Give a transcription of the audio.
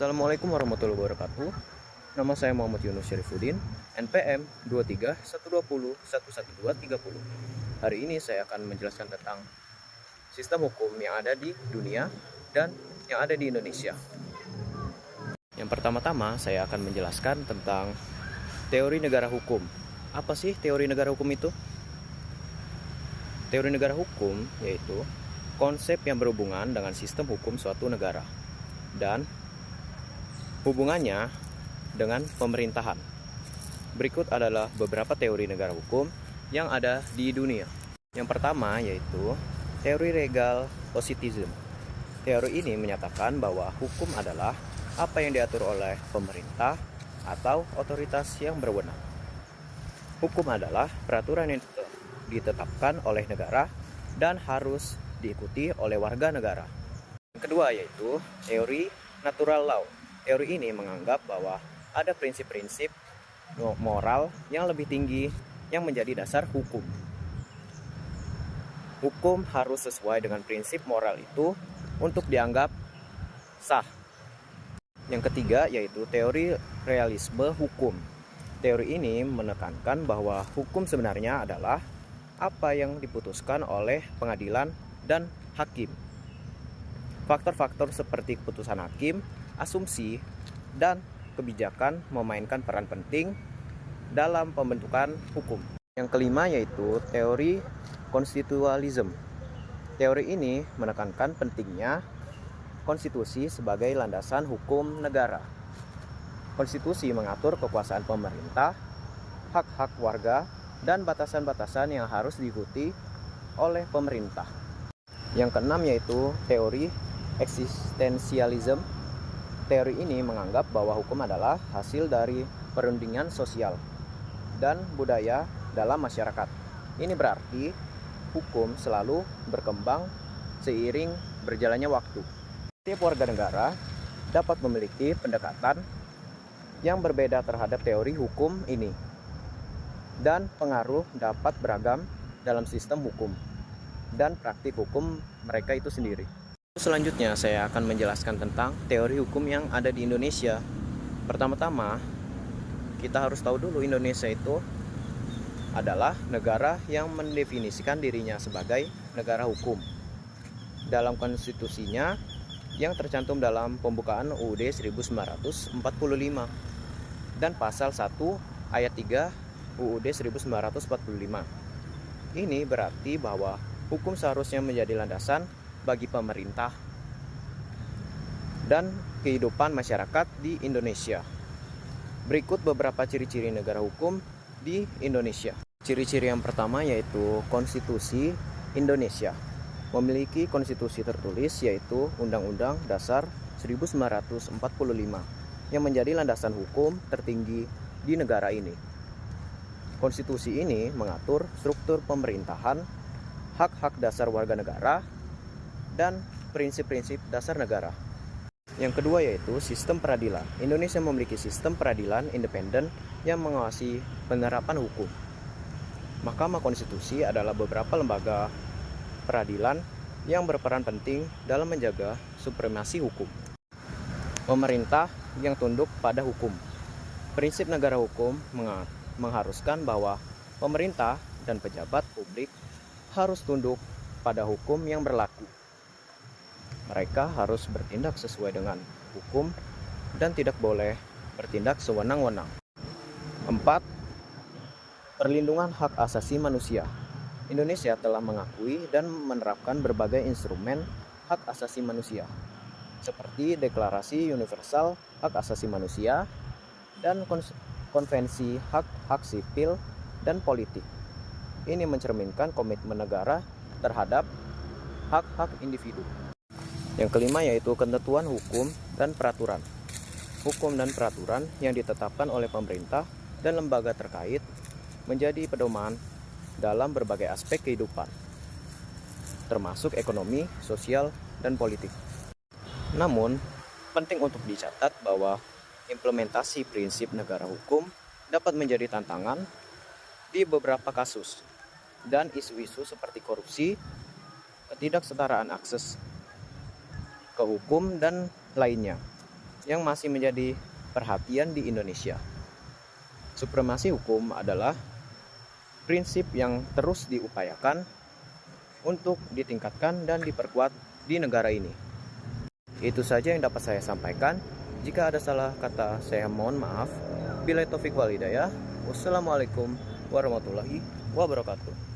Assalamualaikum warahmatullahi wabarakatuh. Nama saya Muhammad Yunus Syarifuddin, NPM 23 120 112 30. Hari ini saya akan menjelaskan tentang sistem hukum yang ada di dunia dan yang ada di Indonesia. Yang pertama-tama saya akan menjelaskan tentang teori negara hukum. Apa sih teori negara hukum itu? Teori negara hukum yaitu konsep yang berhubungan dengan sistem hukum suatu negara dan hubungannya dengan pemerintahan. Berikut adalah beberapa teori negara hukum yang ada di dunia. Yang pertama yaitu teori legal positivism. Teori ini menyatakan bahwa hukum adalah apa yang diatur oleh pemerintah atau otoritas yang berwenang. Hukum adalah peraturan yang ditetapkan oleh negara dan harus diikuti oleh warga negara. Yang kedua yaitu teori natural law. Teori ini menganggap bahwa ada prinsip-prinsip moral yang lebih tinggi yang menjadi dasar hukum. Hukum harus sesuai dengan prinsip moral itu untuk dianggap sah. Yang ketiga yaitu teori realisme hukum. Teori ini menekankan bahwa hukum sebenarnya adalah apa yang diputuskan oleh pengadilan dan hakim. Faktor-faktor seperti keputusan hakim, asumsi, dan kebijakan memainkan peran penting dalam pembentukan hukum. Yang kelima yaitu teori konstitualisme. Teori ini menekankan pentingnya konstitusi sebagai landasan hukum negara. Konstitusi mengatur kekuasaan pemerintah, hak-hak warga, dan batasan-batasan yang harus diikuti oleh pemerintah. Yang keenam yaitu teori eksistensialisme. Teori ini menganggap bahwa hukum adalah hasil dari perundingan sosial dan budaya dalam masyarakat. Ini berarti hukum selalu berkembang seiring berjalannya waktu. Setiap warga negara dapat memiliki pendekatan yang berbeda terhadap teori hukum ini, dan pengaruh dapat beragam dalam sistem hukum dan praktik hukum mereka itu sendiri. Selanjutnya saya akan menjelaskan tentang teori hukum yang ada di Indonesia. Pertama-tama kita harus tahu dulu Indonesia itu adalah negara yang mendefinisikan dirinya sebagai negara hukum. Dalam konstitusinya yang tercantum dalam pembukaan UUD 1945 dan pasal 1 ayat 3 UUD 1945. Ini berarti bahwa hukum seharusnya menjadi landasan bagi pemerintah dan kehidupan masyarakat di Indonesia. Berikut beberapa ciri-ciri negara hukum di Indonesia. Ciri-ciri yang pertama yaitu Konstitusi Indonesia. Memiliki konstitusi tertulis yaitu Undang-Undang Dasar 1945 yang menjadi landasan hukum tertinggi di negara ini. Konstitusi ini mengatur struktur pemerintahan, hak-hak dasar warga negara, dan prinsip-prinsip dasar negara. Yang kedua yaitu sistem peradilan. Indonesia memiliki sistem peradilan independen yang mengawasi penerapan hukum. Mahkamah Konstitusi adalah beberapa lembaga peradilan yang berperan penting dalam menjaga supremasi hukum. Pemerintah yang tunduk pada hukum. Prinsip negara hukum mengharuskan bahwa pemerintah dan pejabat publik harus tunduk pada hukum yang berlaku. Mereka harus bertindak sesuai dengan hukum dan tidak boleh bertindak sewenang-wenang. 4. Perlindungan hak asasi manusia. Indonesia telah mengakui dan menerapkan berbagai instrumen hak asasi manusia, seperti Deklarasi Universal Hak Asasi Manusia dan Konvensi Hak-Hak Sipil dan Politik. Ini mencerminkan komitmen negara terhadap hak-hak individu. Yang kelima yaitu ketentuan hukum dan peraturan. Hukum dan peraturan yang ditetapkan oleh pemerintah dan lembaga terkait menjadi pedoman dalam berbagai aspek kehidupan, termasuk ekonomi, sosial, dan politik. Namun, penting untuk dicatat bahwa implementasi prinsip negara hukum dapat menjadi tantangan di beberapa kasus dan isu-isu seperti korupsi, ketidaksetaraan akses ke hukum, dan lainnya. yang masih menjadi perhatian di Indonesia. Supremasi hukum adalah prinsip yang terus diupayakan untuk ditingkatkan dan diperkuat di negara ini. Itu saja yang dapat saya sampaikan. Jika ada salah kata, saya mohon maaf. Billahi taufik wal hidayah. Wassalamualaikum warahmatullahi wabarakatuh.